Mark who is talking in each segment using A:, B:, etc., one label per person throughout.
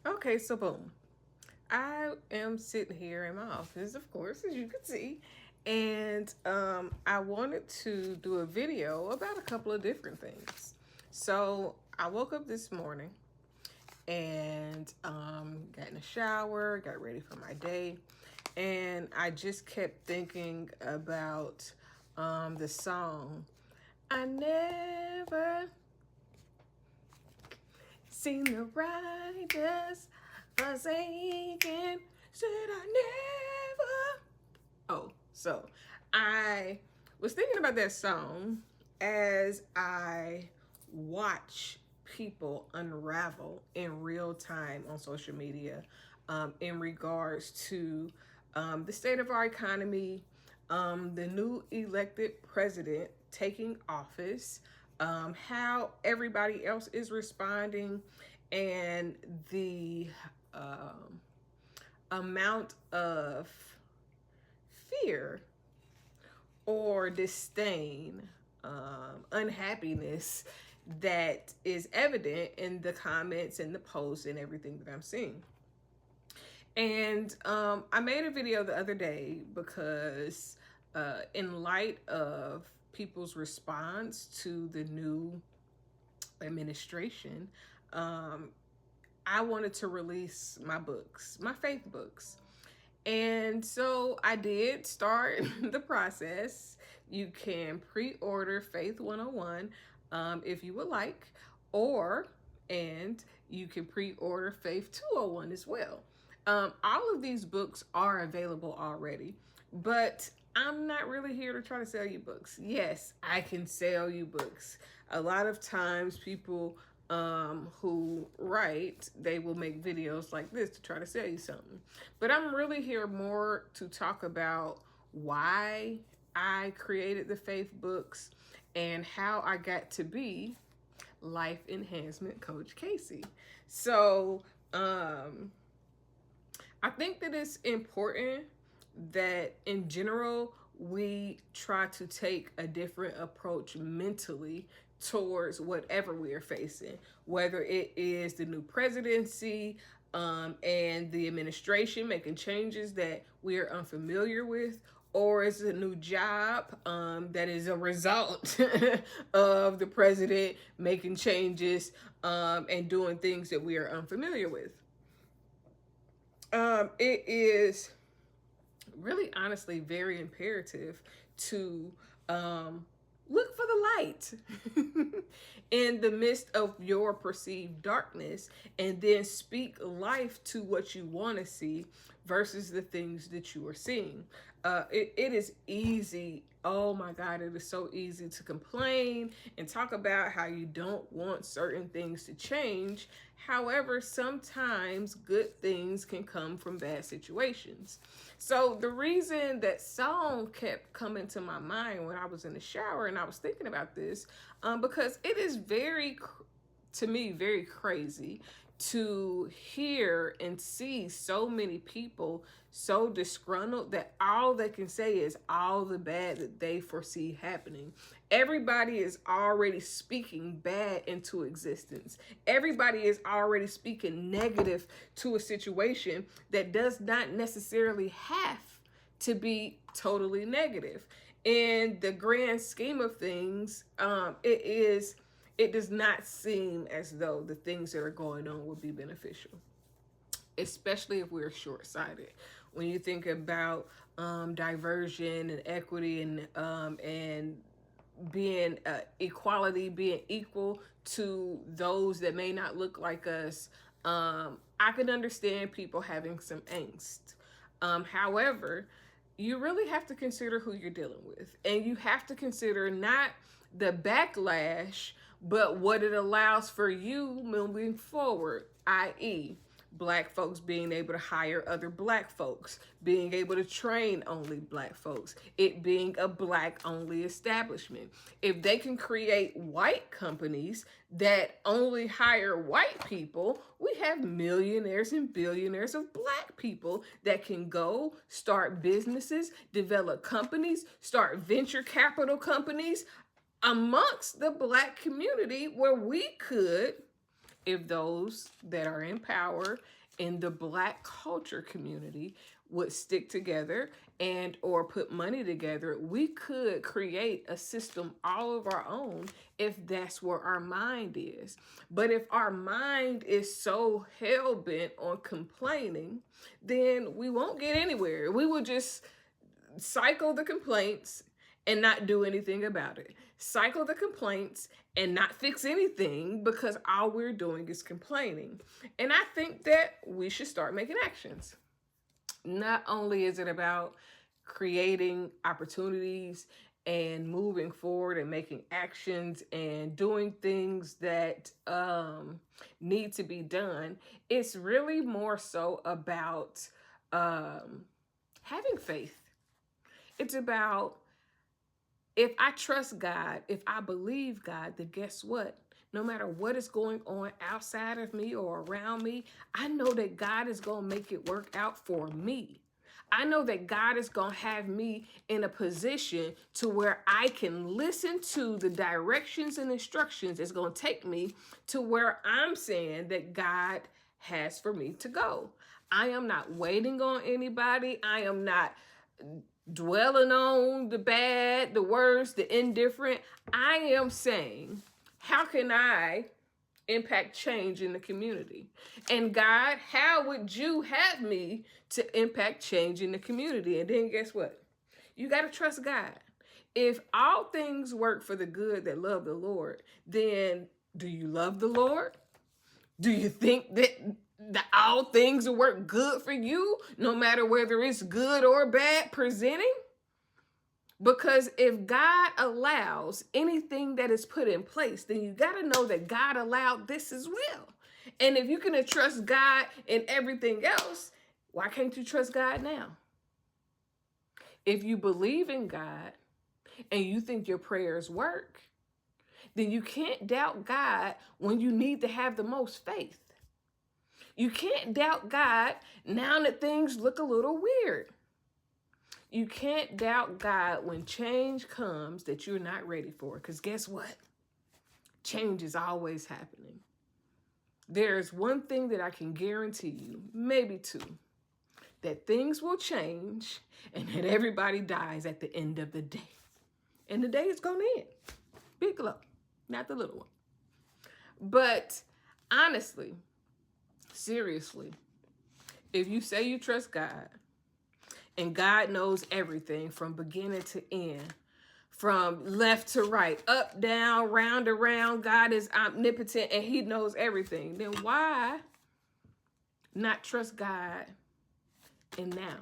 A: Okay, so boom. I am sitting here in my office, of course, as you can see, and I wanted to do a video about a couple of different things. So I woke up this morning and got in the shower, got ready for my day, and I just kept thinking about the song. I never seen the righteous forsaken. Said I never. Oh, so I was thinking about that song as I watch people unravel in real time on social media in regards to the state of our economy, the new elected president taking office, how everybody else is responding, and the amount of fear or disdain, unhappiness that is evident in the comments and the posts and everything that I'm seeing. And I made a video the other day because, in light of people's response to the new administration, um, I wanted to release my books, my faith books. And so I did start the process. You can pre order Faith 101 if you would like, or, and you can pre order Faith 201 as well. All of these books are available already, but I'm not really here to try to sell you books. Yes, I can sell you books. A lot of times, people who write, they will make videos like this to try to sell you something. But I'm really here more to talk about why I created the faith books and how I got to be Life Enhancement Coach Casey. So, I think that it's important that in general we try to take a different approach mentally towards whatever we are facing, whether it is the new presidency and the administration making changes that we are unfamiliar with, or is it a new job that is a result of the president making changes and doing things that we are unfamiliar with. It is really honestly very imperative to look for the light in the midst of your perceived darkness, and then speak life to what you want to see versus the things that you are seeing. It is easy. Oh my God, it is so easy to complain and talk about how you don't want certain things to change. However, sometimes good things can come from bad situations. So the reason that song kept coming to my mind when I was in the shower and I was thinking about this, because it is to me, very crazy to hear and see so many people so disgruntled that all they can say is all the bad that they foresee happening. Everybody is already speaking bad into existence. Everybody is already speaking negative to a situation that does not necessarily have to be totally negative. In the grand scheme of things, it does not seem as though the things that are going on would be beneficial, especially if we're short-sighted. When you think about diversion and equity and being equality, being equal to those that may not look like us, I can understand people having some angst. However, you really have to consider who you're dealing with, and you have to consider not the backlash, but what it allows for you moving forward, i.e., Black folks being able to hire other Black folks, being able to train only Black folks, it being a Black only establishment. If they can create white companies that only hire white people, we have millionaires and billionaires of Black people that can go start businesses, develop companies, start venture capital companies amongst the Black community, where we could if those that are in power in the Black culture community would stick together and or put money together, we could create a system all of our own if that's where our mind is. But if our mind is so hell-bent on complaining, then we won't get anywhere. We will just cycle the complaints and not do anything about it. Cycle the complaints and not fix anything because all we're doing is complaining. And I think that we should start making actions. Not only is it about creating opportunities and moving forward and making actions and doing things that need to be done, it's really more so about having faith. It's about, if I trust God, if I believe God, then guess what? No matter what is going on outside of me or around me, I know that God is going to make it work out for me. I know that God is going to have me in a position to where I can listen to the directions and instructions that's going to take me to where I'm saying that God has for me to go. I am not waiting on anybody. I am not dwelling on the bad, the worst, the indifferent. I am saying, how can I impact change in the community? And God, how would you have me to impact change in the community? And then guess what? You got to trust God. If all things work for the good that love the Lord, then do you love the Lord? Do you think that all things will work good for you, no matter whether it's good or bad presenting? Because if God allows anything that is put in place, then you got to know that God allowed this as well. And if you can trust God in everything else, why can't you trust God now? If you believe in God and you think your prayers work, then you can't doubt God when you need to have the most faith. You can't doubt God now that things look a little weird. You can't doubt God when change comes that you're not ready for. Because guess what? Change is always happening. There's one thing that I can guarantee you, maybe two, that things will change and that everybody dies at the end of the day. And the day is going to end. Big low, not the little one. But honestly, seriously, if you say you trust God, and God knows everything from beginning to end, from left to right, up, down, round, around, God is omnipotent and he knows everything, then why not trust God in now,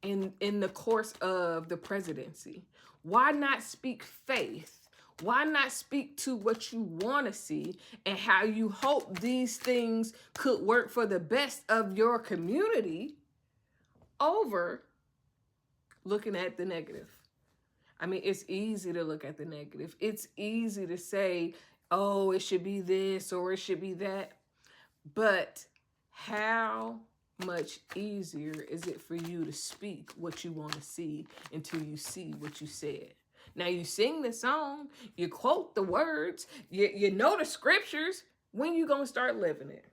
A: in the course of the presidency? Why not speak faith? Why not speak to what you want to see and how you hope these things could work for the best of your community over looking at the negative? I mean, it's easy to look at the negative. It's easy to say, oh, it should be this or it should be that. But how much easier is it for you to speak what you want to see until you see what you said? Now, you sing the song, you quote the words, you know the scriptures. When you going to start living it?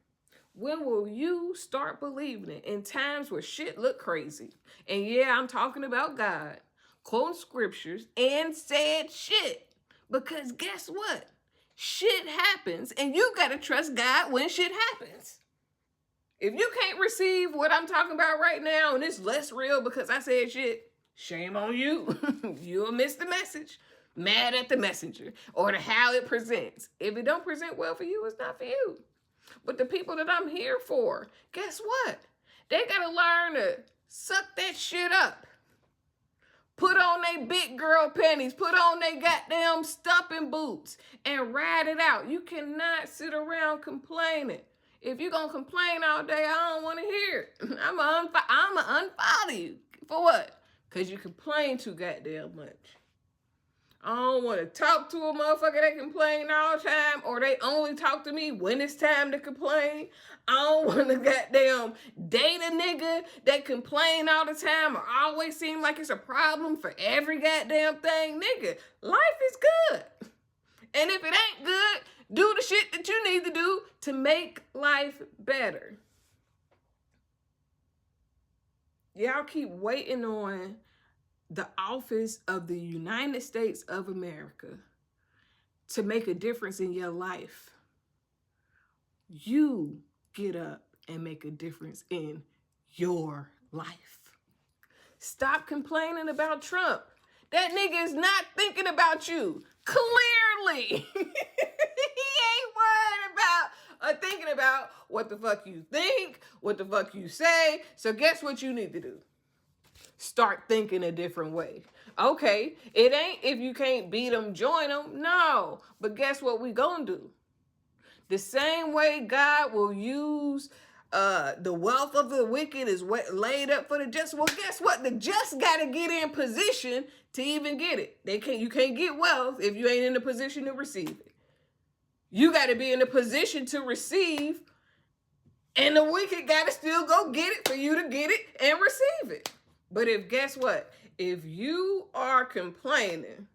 A: When will you start believing it in times where shit look crazy? And yeah, I'm talking about God quoting scriptures and said shit. Because guess what? Shit happens and you got to trust God when shit happens. If you can't receive what I'm talking about right now and it's less real because I said shit, shame on you. You'll miss the message. Mad at the messenger or to how it presents. If it don't present well for you, it's not for you. But the people that I'm here for, guess what? They got to learn to suck that shit up. Put on they big girl panties. Put on they goddamn stumping boots and ride it out. You cannot sit around complaining. If you're going to complain all day, I don't want to hear it. I'm going to unfollow you. For what? Because you complain too goddamn much. I don't want to talk to a motherfucker that complain all the time, or they only talk to me when it's time to complain. I don't want to goddamn date a nigga that complain all the time or always seem like it's a problem for every goddamn thing. Nigga, life is good. And if it ain't good, do the shit that you need to do to make life better. Y'all keep waiting on the office of the United States of America to make a difference in your life. You get up and make a difference in your life. Stop complaining about Trump. That nigga is not thinking about you. Clearly. He ain't worried about thinking about what the fuck you think, what the fuck you say. So guess what you need to do? Start thinking a different way. Okay, it ain't if you can't beat them, join them. No, but guess what we gonna do? The same way God will use the wealth of the wicked is laid up for the just. Well, guess what? The just got to get in position to even get it. You can't get wealth if you ain't in the position to receive it. You got to be in the position to receive, and the wicked got to still go get it for you to get it and receive it. But guess what? If you are complaining,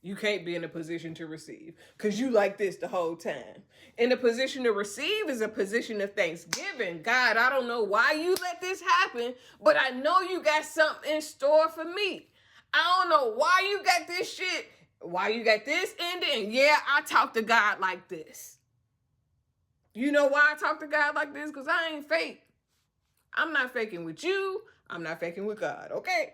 A: you can't be in a position to receive because you like this the whole time. In a position to receive is a position of thanksgiving. God, I don't know why you let this happen, but I know you got something in store for me. I don't know why you got this shit, why you got this ending. And yeah, I talk to God like this. You know why I talk to God like this? Because I ain't fake. I'm not faking with you. I'm not faking with God, okay?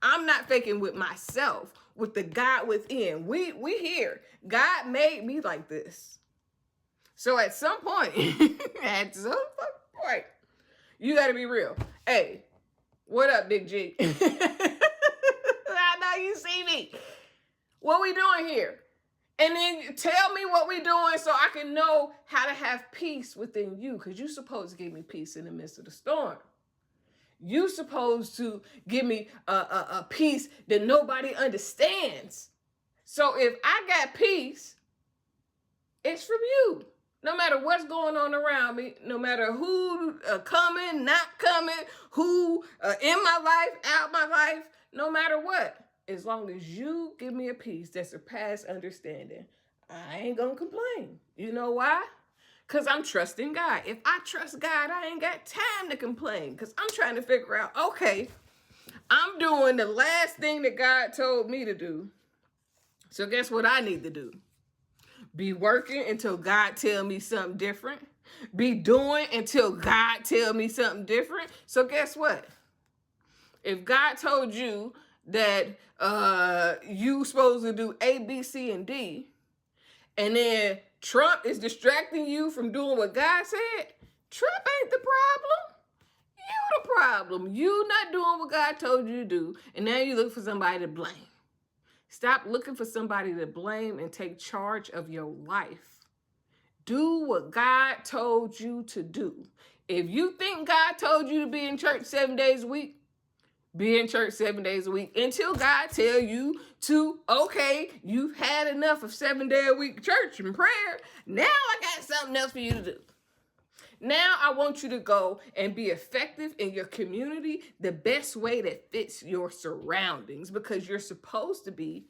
A: I'm not faking with myself, with the God within. We here. God made me like this. So at some point, you got to be real. Hey, what up, Big G? I know you see me. What we doing here? And then tell me what we doing so I can know how to have peace within you, because you're supposed to give me peace in the midst of the storm. You supposed to give me a peace that nobody understands. So if I got peace, it's from you. No matter what's going on around me, no matter who coming, not coming, who in my life, out my life, no matter what. As long as you give me a peace that surpasses understanding, I ain't gonna complain. You know why? Because I'm trusting God. If I trust God, I ain't got time to complain. Because I'm trying to figure out, okay, I'm doing the last thing that God told me to do. So guess what I need to do? Be working until God tell me something different. Be doing until God tell me something different. So guess what? If God told you that you supposed to do A, B, C, and D, and then Trump is distracting you from doing what God said, Trump ain't the problem. You the problem. You not doing what God told you to do, and now you look for somebody to blame. Stop looking for somebody to blame and take charge of your life. Do what God told you to do. If you think God told you to be in church 7 days a week, be in church 7 days a week until God tell you to, okay, you've had enough of 7 day a week church and prayer. Now I got something else for you to do. Now I want you to go and be effective in your community the best way that fits your surroundings, because you're supposed to be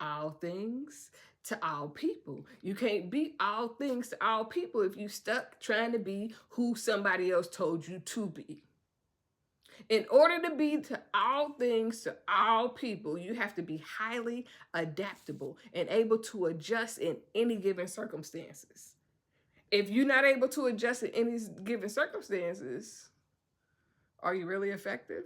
A: all things to all people. You can't be all things to all people if you stuck trying to be who somebody else told you to be. In order to be to all things to all people, you have to be highly adaptable and able to adjust in any given circumstances. If you're not able to adjust in any given circumstances, are you really effective?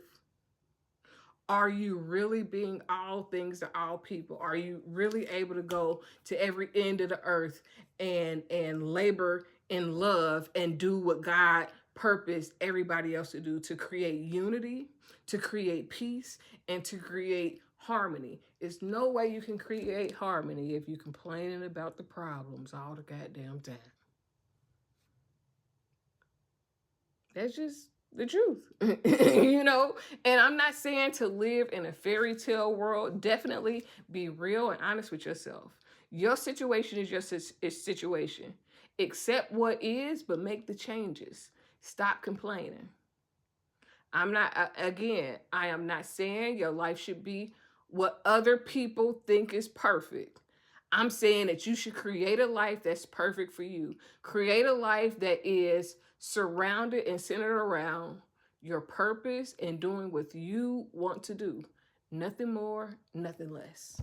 A: Are you really being all things to all people? Are you really able to go to every end of the earth and labor in love and do what God purposed everybody else to do, to create unity, to create peace, and to create harmony? There's no way you can create harmony if you're complaining about the problems all the goddamn time. That's just the truth, you know? And I'm not saying to live in a fairy tale world. Definitely be real and honest with yourself. Your situation is your situation. Accept what is, but make the changes. Stop complaining. I am not saying your life should be what other people think is perfect. I'm saying that you should create a life that's perfect for you. Create a life that is surrounded and centered around your purpose and doing what you want to do. Nothing more, nothing less.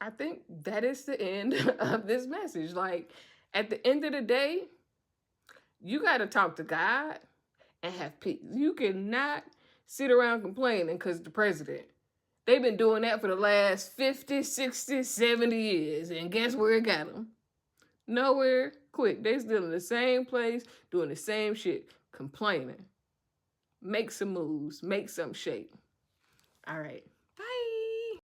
A: I think that is the end of this message. Like, at the end of the day, you got to talk to God and have peace. You cannot sit around complaining because the president. They've been doing that for the last 50, 60, 70 years. And guess where it got them? Nowhere quick. They still in the same place, doing the same shit, complaining. Make some moves. Make some shape. All right.